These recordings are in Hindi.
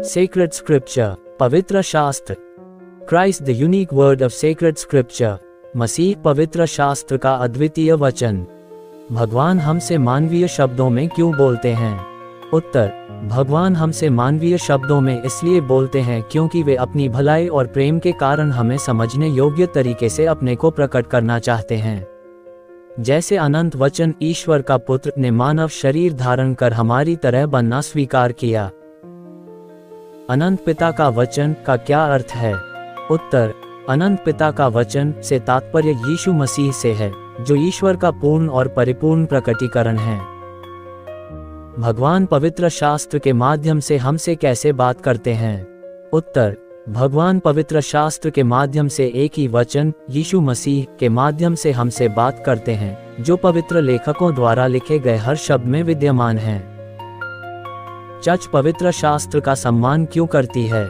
Sacred Scripture, पवित्र शास्त्र। Christ the unique word of sacred scripture, मसीह पवित्र शास्त्र का अद्वितीय वचन। भगवान हमसे मानवीय शब्दों में क्यों बोलते हैं? उत्तर, भगवान हमसे मानवीय शब्दों में इसलिए बोलते हैं क्योंकि वे अपनी भलाई और प्रेम के कारण हमें समझने योग्य तरीके से अपने को प्रकट करना चाहते हैं। जैसे अनंत वचन ईश्वर का पुत्र ने मानव शरीर धारण कर हमारी तरह बनना स्वीकार किया। अनंत पिता का वचन का क्या अर्थ है? उत्तर, अनंत पिता का वचन से तात्पर्य यीशु मसीह से है, जो ईश्वर का पूर्ण और परिपूर्ण प्रकटीकरण है। भगवान पवित्र शास्त्र के माध्यम से हमसे कैसे बात करते हैं? उत्तर, भगवान पवित्र शास्त्र के माध्यम से एक ही वचन यीशु मसीह के माध्यम से हमसे बात करते हैं, जो पवित्र लेखकों द्वारा लिखे गए हर शब्द में विद्यमान है। चर्च पवित्र शास्त्र का सम्मान क्यों करती है?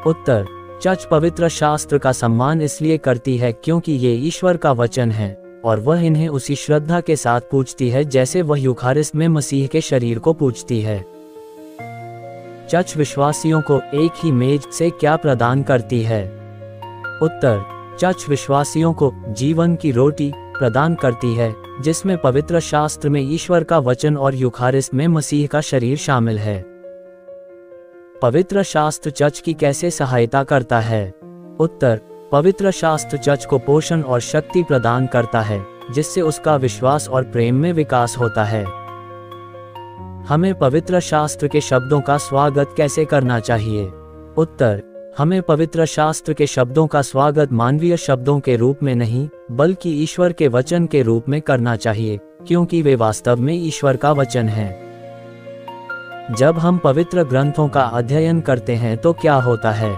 उत्तर, चर्च पवित्र शास्त्र का सम्मान इसलिए करती है क्योंकि ये ईश्वर का वचन है और वह इन्हें उसी श्रद्धा के साथ पूजती है जैसे वह यूखारिस्ट में मसीह के शरीर को पूजती है। चर्च विश्वासियों को एक ही मेज से क्या प्रदान करती है? उत्तर, चर्च विश्वासियों को जीवन की रोटी प्रदान करती है, जिसमें पवित्र शास्त्र में ईश्वर का वचन और यूखारिस्ट में मसीह का शरीर शामिल है। पवित्र शास्त्र चर्च की कैसे सहायता करता है? उत्तर, पवित्र शास्त्र चर्च को पोषण और शक्ति प्रदान करता है, जिससे उसका विश्वास और प्रेम में विकास होता है। हमें पवित्र शास्त्र के शब्दों का स्वागत कैसे करना चाहिए? उत्तर, हमें पवित्र शास्त्र के शब्दों का स्वागत मानवीय शब्दों के रूप में नहीं, बल्कि ईश्वर के वचन के रूप में करना चाहिए, क्योंकि वे वास्तव में ईश्वर का वचन है। जब हम पवित्र ग्रंथों का अध्ययन करते हैं तो क्या होता है?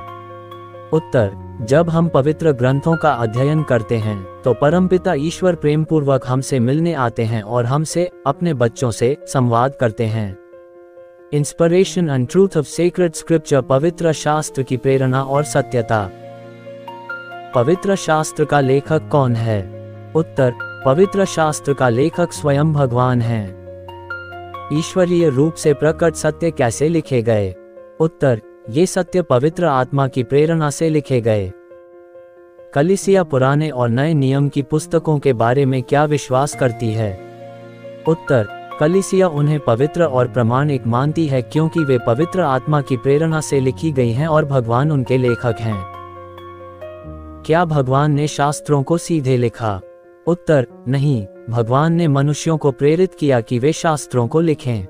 उत्तर, जब हम पवित्र ग्रंथों का अध्ययन करते हैं तो परमपिता ईश्वर प्रेम पूर्वक हमसे मिलने आते हैं और हमसे अपने बच्चों से संवाद करते हैं। Inspiration and truth of sacred scripture, पवित्र शास्त्र की प्रेरणा और सत्यता। पवित्र शास्त्र का लेखक कौन है? उत्तर, पवित्र शास्त्र का लेखक स्वयं भगवान है। ईश्वरीय रूप से प्रकट सत्य कैसे लिखे गए? उत्तर, ये सत्य पवित्र आत्मा की प्रेरणा से लिखे गए। कलीसिया पुराने और नए नियम की पुस्तकों के बारे में क्या विश्वास करती है? उत्तर, कलीसिया उन्हें पवित्र और प्रामाणिक मानती है क्योंकि वे पवित्र आत्मा की प्रेरणा से लिखी गई हैं और भगवान उनके लेखक हैं। क्या भगवान ने शास्त्रों को सीधे लिखा? उत्तर, नहीं, भगवान ने मनुष्यों को प्रेरित किया कि वे शास्त्रों को लिखें।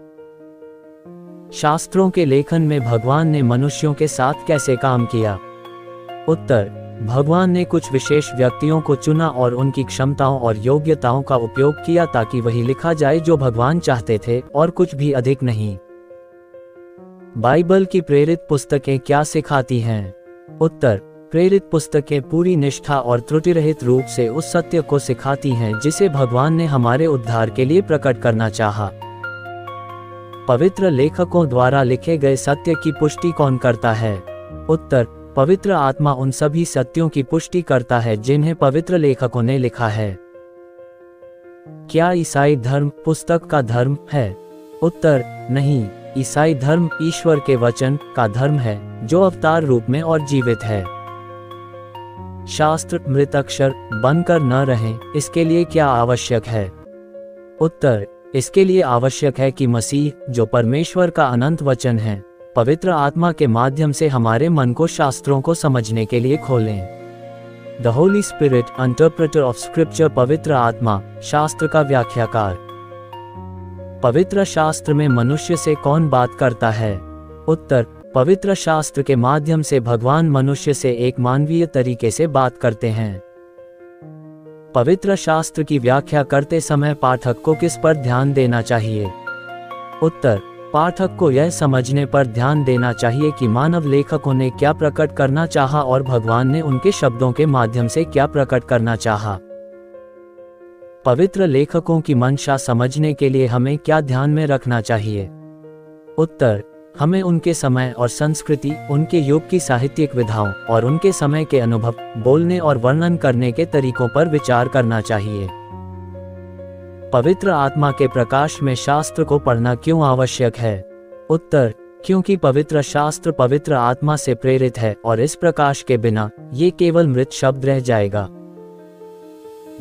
शास्त्रों के लेखन में भगवान ने मनुष्यों के साथ कैसे काम किया? उत्तर, भगवान ने कुछ विशेष व्यक्तियों को चुना और उनकी क्षमताओं और योग्यताओं का उपयोग किया ताकि वही लिखा जाए जो भगवान चाहते थे और कुछ भी अधिक नहीं। बाइबल की प्रेरित पुस्तकें क्या सिखाती हैं? उत्तर, प्रेरित पुस्तकें पूरी निष्ठा और त्रुटिरहित रूप से उस सत्य को सिखाती हैं जिसे भगवान ने हमारे उद्धार के लिए प्रकट करना चाहा। पवित्र लेखकों द्वारा लिखे गए सत्य की पुष्टि कौन करता है? उत्तर, पवित्र आत्मा उन सभी सत्यों की पुष्टि करता है जिन्हें पवित्र लेखकों ने लिखा है। क्या ईसाई धर्म पुस्तक का धर्म है? उत्तर, नहीं, ईसाई धर्म ईश्वर के वचन का धर्म है, जो अवतार रूप में और जीवित है। शास्त्र मृतअक्षर बनकर न रहें, इसके लिए क्या आवश्यक है? उत्तर, इसके लिए आवश्यक है कि मसीह, जो परमेश्वर का अनंत वचन है, पवित्र आत्मा के माध्यम से हमारे मन को शास्त्रों को समझने के लिए खोलें। The Holi spirit, interpreter of scripture, पवित्र आत्मा, शास्त्र का व्याख्याकार। पवित्र शास्त्र में मनुष्य से कौन बात करता है? उत्तर, पवित्र शास्त्र के माध्यम से भगवान मनुष्य से एक मानवीय तरीके से बात करते हैं। पवित्र शास्त्र की व्याख्या करते समय पाठक को किस पर ध्यान देना चाहिए? उत्तर, पाठक को यह समझने पर ध्यान देना चाहिए कि मानव लेखकों ने क्या प्रकट करना चाहा और भगवान ने उनके शब्दों के माध्यम से क्या प्रकट करना चाहा। पवित्र लेखकों की मंशा समझने के लिए हमें क्या ध्यान में रखना चाहिए? उत्तर, हमें उनके समय और संस्कृति, उनके युग की साहित्यिक विधाओं और उनके समय के अनुभव, बोलने और वर्णन करने के तरीकों पर विचार करना चाहिए। पवित्र आत्मा के प्रकाश में शास्त्र को पढ़ना क्यों आवश्यक है? उत्तर, क्योंकि पवित्र शास्त्र पवित्र आत्मा से प्रेरित है और इस प्रकाश के बिना ये केवल मृत शब्द रह जाएगा।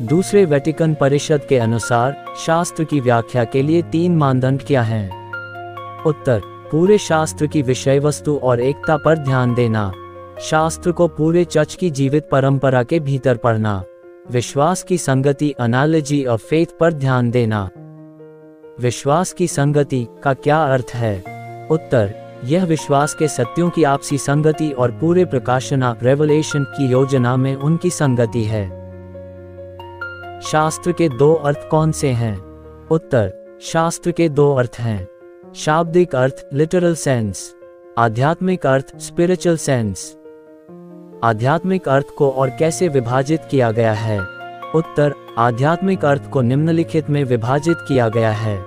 दूसरे वेटिकन परिषद के अनुसार शास्त्र की व्याख्या के लिए 3 मानदंड क्या हैं? उत्तर, पूरे शास्त्र की विषय वस्तु और एकता पर ध्यान देना, शास्त्र को पूरे चर्च की जीवित परंपरा के भीतर पढ़ना, विश्वास की संगति एनालॉजी ऑफ फेथ पर ध्यान देना। विश्वास की संगति का क्या अर्थ है? उत्तर, यह विश्वास के सत्यों की आपसी संगति और पूरे प्रकाशना रेवलेशन की योजना में उनकी संगति है। शास्त्र के 2 अर्थ कौन से हैं? उत्तर, शास्त्र के 2 अर्थ हैं, शाब्दिक अर्थ लिटरल सेंस, आध्यात्मिक अर्थ स्पिरिचुअल सेंस। आध्यात्मिक अर्थ को और कैसे विभाजित किया गया है? उत्तर, आध्यात्मिक अर्थ को निम्नलिखित में विभाजित किया गया है।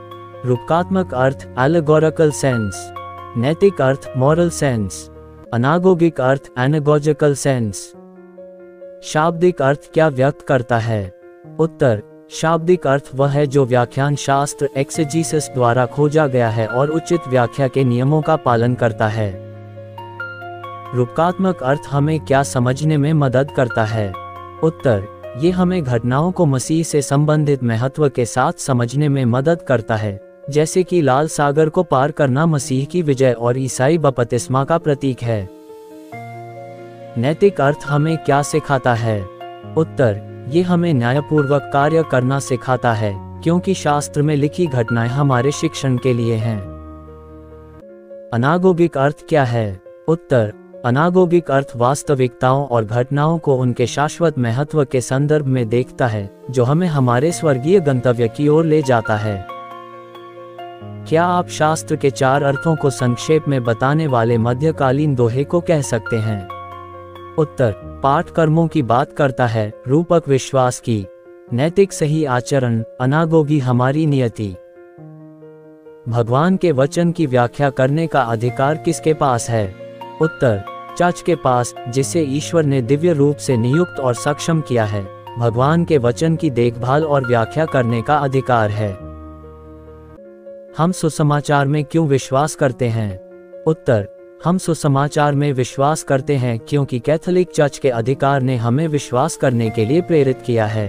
रूपकात्मक अर्थ एलेगोरिकल सेंस, नैतिक अर्थ मॉरल सेंस, अनागोगिक अर्थ एनागोजिकल सेंस। शाब्दिक अर्थ क्या व्यक्त करता है? उत्तर, शाब्दिक अर्थ वह है जो व्याख्यान शास्त्र एक्सेजीसिस द्वारा खोजा गया है और उचित व्याख्या के नियमों का पालन करता है। रूपकात्मक अर्थ हमें क्या समझने में मदद करता है? उत्तर, ये हमें घटनाओं को मसीह से संबंधित महत्व के साथ समझने में मदद करता है, जैसे कि लाल सागर को पार करना मसीह की विजय और ईसाई बपतिस्मा का प्रतीक है। नैतिक अर्थ हमें क्या सिखाता है? उत्तर, ये हमें न्यायपूर्वक कार्य करना सिखाता है, क्योंकि शास्त्र में लिखी घटनाएं हमारे शिक्षण के लिए हैं। अनागोगिक अर्थ क्या है? उत्तर, अनागोगिक अर्थ वास्तविकताओं और घटनाओं को उनके शाश्वत महत्व के संदर्भ में देखता है, जो हमें हमारे स्वर्गीय गंतव्य की ओर ले जाता है। क्या आप शास्त्र के 4 अर्थों को संक्षेप में बताने वाले मध्यकालीन दोहे को कह सकते हैं? उत्तर, पाठ कर्मों की बात करता है, रूपक विश्वास की, नैतिक सही आचरण, अनागोगी हमारी नियति। भगवान के वचन की व्याख्या करने का अधिकार किसके पास है? उत्तर, चर्च के पास, जिसे ईश्वर ने दिव्य रूप से नियुक्त और सक्षम किया है, भगवान के वचन की देखभाल और व्याख्या करने का अधिकार है। हम सुसमाचार में क्यों विश्वास करते हैं? उत्तर, हम सुसमाचार में विश्वास करते हैं क्योंकि कैथोलिक चर्च के अधिकार ने हमें विश्वास करने के लिए प्रेरित किया है।